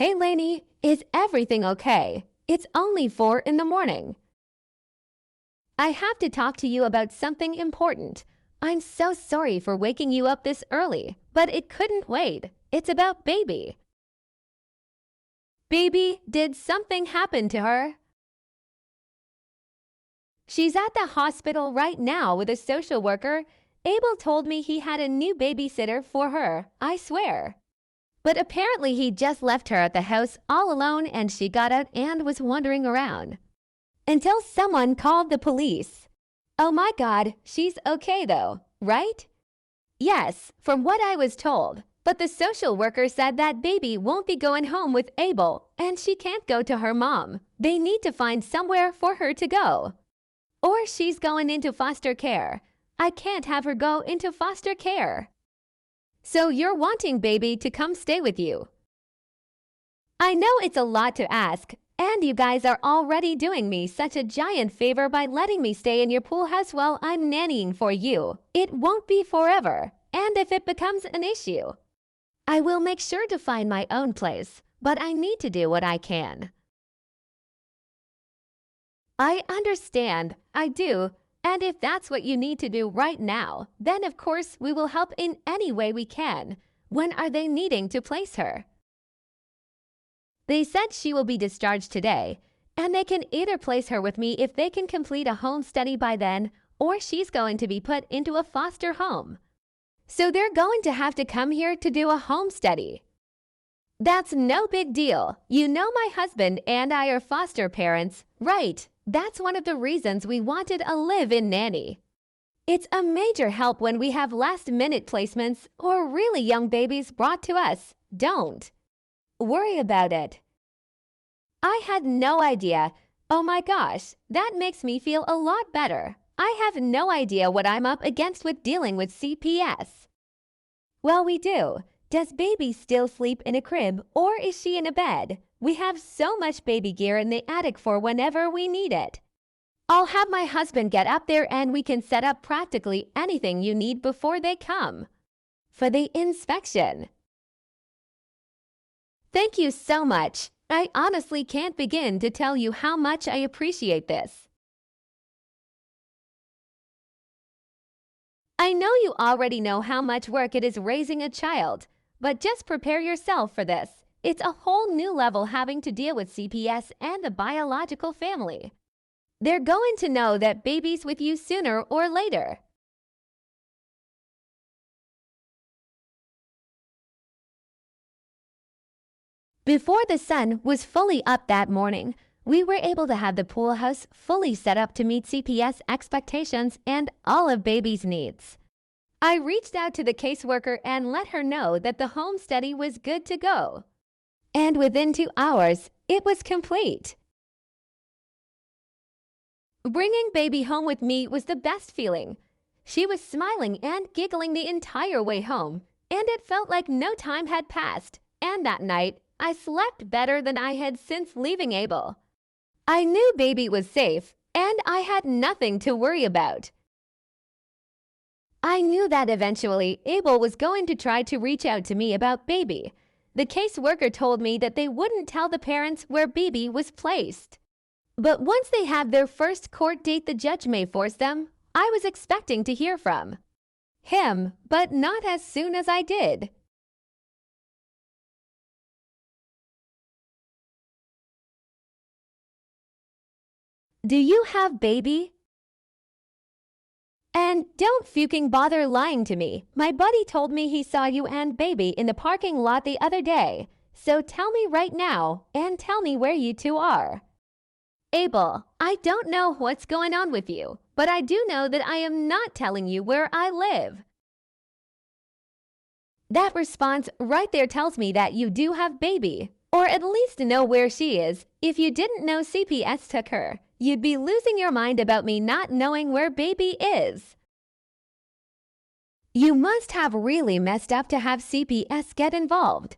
Hey Lanie, is everything okay? It's only 4 in the morning. I have to talk to you about something important. I'm so sorry for waking you up this early, but it couldn't wait. It's about baby. Baby, did something happen to her? She's at the hospital right now with a social worker. Abel told me he had a new babysitter for her, I swear. But apparently he just left her at the house all alone and she got out and was wandering around. Until someone called the police. Oh my God, she's okay though, right? Yes, from what I was told. But the social worker said that baby won't be going home with Abel and she can't go to her mom. They need to find somewhere for her to go. Or she's going into foster care. I can't have her go into foster care. So you're wanting baby to come stay with you. I know it's a lot to ask, and you guys are already doing me such a giant favor by letting me stay in your pool house while I'm nannying for you. It won't be forever, and if it becomes an issue, I will make sure to find my own place, but I need to do what I can. I understand, I do. And if that's what you need to do right now, then of course we will help in any way we can. When are they needing to place her? They said she will be discharged today, and they can either place her with me if they can complete a home study by then, or she's going to be put into a foster home. So they're going to have to come here to do a home study. That's no big deal. You know my husband and I are foster parents, right? That's one of the reasons we wanted a live-in nanny. It's a major help when we have last-minute placements or really young babies brought to us. Don't worry about it. I had no idea. Oh my gosh, that makes me feel a lot better. I have no idea what I'm up against with dealing with CPS. Well, we do. Does baby still sleep in a crib or is she in a bed? We have so much baby gear in the attic for whenever we need it. I'll have my husband get up there and we can set up practically anything you need before they come for the inspection. Thank you so much. I honestly can't begin to tell you how much I appreciate this. I know you already know how much work it is raising a child, but just prepare yourself for this. It's a whole new level having to deal with CPS and the biological family. They're going to know that baby's with you sooner or later. Before the sun was fully up that morning, we were able to have the pool house fully set up to meet CPS expectations and all of baby's needs. I reached out to the caseworker and let her know that the home study was good to go. And within 2 hours, it was complete. Bringing baby home with me was the best feeling. She was smiling and giggling the entire way home, and it felt like no time had passed. And that night, I slept better than I had since leaving Abel. I knew baby was safe, and I had nothing to worry about. I knew that eventually Abel was going to try to reach out to me about baby. The caseworker told me that they wouldn't tell the parents where baby was placed. But once they have their first court date the judge may force them, I was expecting to hear from him, but not as soon as I did. Do you have baby? And don't fucking bother lying to me. My buddy told me he saw you and baby in the parking lot the other day. So tell me right now and tell me where you two are. Abel, I don't know what's going on with you, but I do know that I am not telling you where I live. That response right there tells me that you do have baby, or at least know where she is. If you didn't know CPS took her, you'd be losing your mind about me not knowing where baby is. You must have really messed up to have CPS get involved.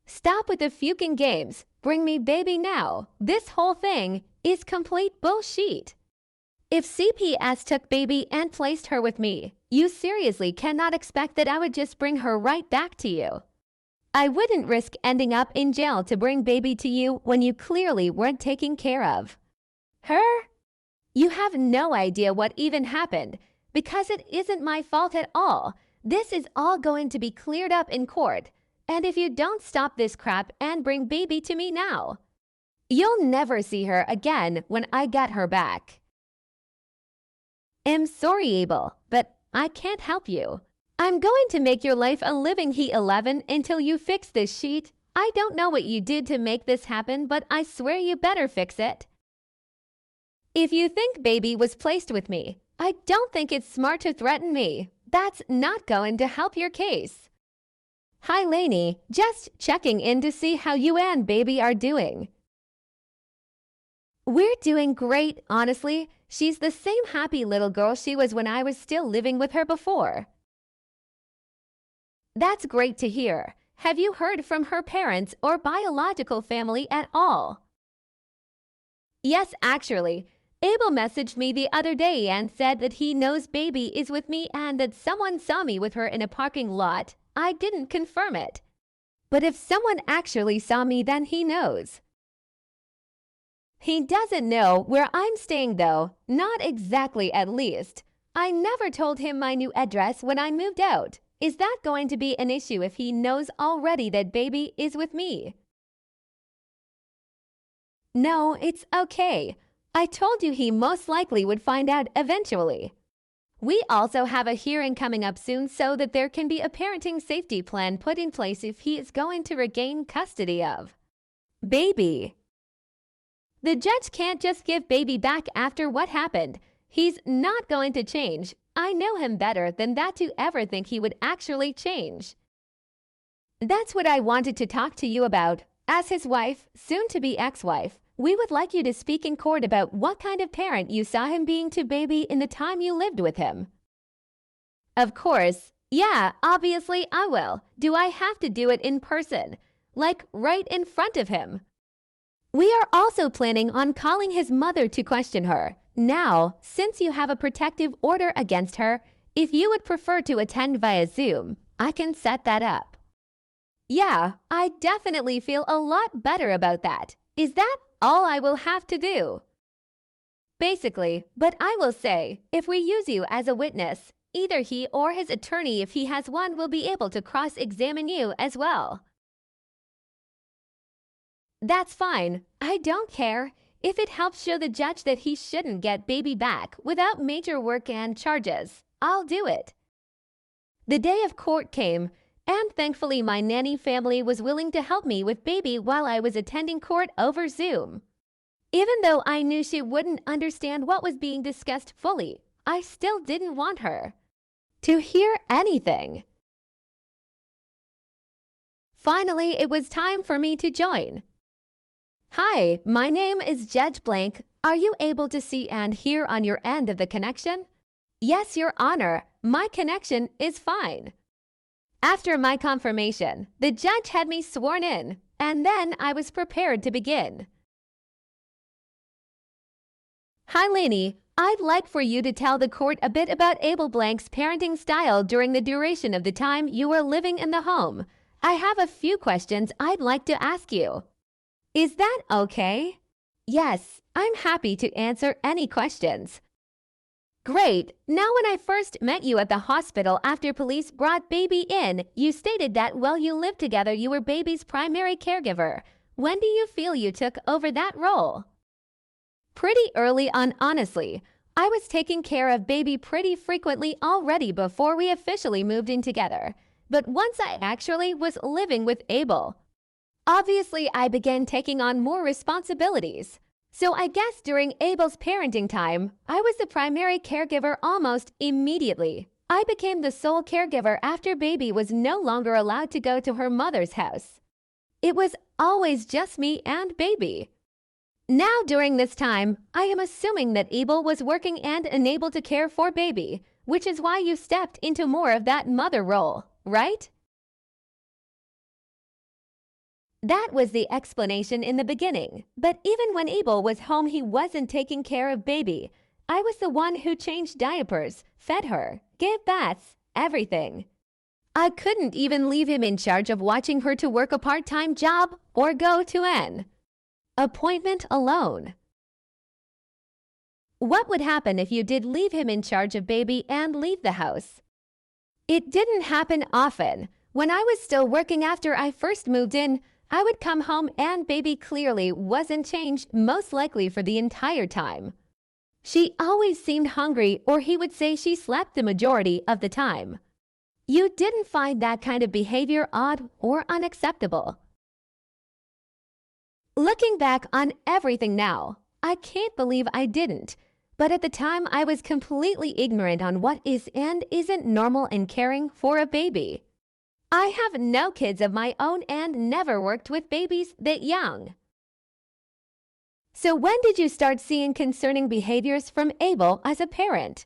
Stop with the fucking games. Bring me baby now. This whole thing is complete bullshit. If CPS took baby and placed her with me, you seriously cannot expect that I would just bring her right back to you. I wouldn't risk ending up in jail to bring baby to you when you clearly weren't taking care of her. You have no idea what even happened, because it isn't my fault at all. This is all going to be cleared up in court, and if you don't stop this crap and bring baby to me now, you'll never see her again when I get her back. I'm sorry, Abel, but I can't help you. I'm going to make your life a living hell 11 until you fix this sheet. I don't know what you did to make this happen, but I swear you better fix it. If you think baby was placed with me, I don't think it's smart to threaten me. That's not going to help your case. Hi, Lanie. Just checking in to see how you and baby are doing. We're doing great, honestly. She's the same happy little girl she was when I was still living with her before. That's great to hear. Have you heard from her parents or biological family at all? Yes, actually. Abel messaged me the other day and said that he knows baby is with me and that someone saw me with her in a parking lot. I didn't confirm it. But if someone actually saw me, then he knows. He doesn't know where I'm staying though, not exactly at least. I never told him my new address when I moved out. Is that going to be an issue if he knows already that baby is with me? No, it's okay. I told you he most likely would find out eventually. We also have a hearing coming up soon so that there can be a parenting safety plan put in place if he is going to regain custody of baby. The judge can't just give baby back after what happened. He's not going to change. I know him better than that to ever think he would actually change. That's what I wanted to talk to you about. As his wife, soon to be ex-wife, we would like you to speak in court about what kind of parent you saw him being to baby in the time you lived with him. Of course. Yeah, obviously I will. Do I have to do it in person? Like right in front of him? We are also planning on calling his mother to question her. Now, since you have a protective order against her, if you would prefer to attend via Zoom, I can set that up. Yeah, I definitely feel a lot better about that. Is that all I will have to do? Basically, but I will say, if we use you as a witness, either he or his attorney, if he has one, will be able to cross-examine you as well. That's fine. I don't care. If it helps show the judge that he shouldn't get baby back without major work and charges, I'll do it. The day of court came, and thankfully my nanny family was willing to help me with baby while I was attending court over Zoom. Even though I knew she wouldn't understand what was being discussed fully, I still didn't want her to hear anything. Finally, it was time for me to join. Hi, my name is Judge Blank. Are you able to see and hear on your end of the connection? Yes, Your Honor, my connection is fine. After my confirmation, the judge had me sworn in, and then I was prepared to begin. Hi, Lanie. I'd like for you to tell the court a bit about Abel Blank's parenting style during the duration of the time you were living in the home. I have a few questions I'd like to ask you. Is that okay? Yes, I'm happy to answer any questions. Great. Now, when I first met you at the hospital after police brought baby in, you stated that while you lived together, you were baby's primary caregiver. When do you feel you took over that role? Pretty early on, honestly. I was taking care of baby pretty frequently already before we officially moved in together. But once I actually was living with Abel, obviously I began taking on more responsibilities. So I guess during Abel's parenting time, I was the primary caregiver almost immediately. I became the sole caregiver after baby was no longer allowed to go to her mother's house. It was always just me and baby. Now during this time, I am assuming that Abel was working and unable to care for baby, which is why you stepped into more of that mother role, right? That was the explanation in the beginning, but even when Abel was home, he wasn't taking care of baby. I was the one who changed diapers, fed her, gave baths, everything. I couldn't even leave him in charge of watching her to work a part-time job or go to an appointment alone. What would happen if you did leave him in charge of baby and leave the house? It didn't happen often. When I was still working after I first moved in, I would come home and baby clearly wasn't changed, most likely for the entire time. She always seemed hungry, or he would say she slept the majority of the time. You didn't find that kind of behavior odd or unacceptable. Looking back on everything now, I can't believe I didn't. But at the time, I was completely ignorant on what is and isn't normal and caring for a baby. I have no kids of my own and never worked with babies that young. So when did you start seeing concerning behaviors from Abel as a parent?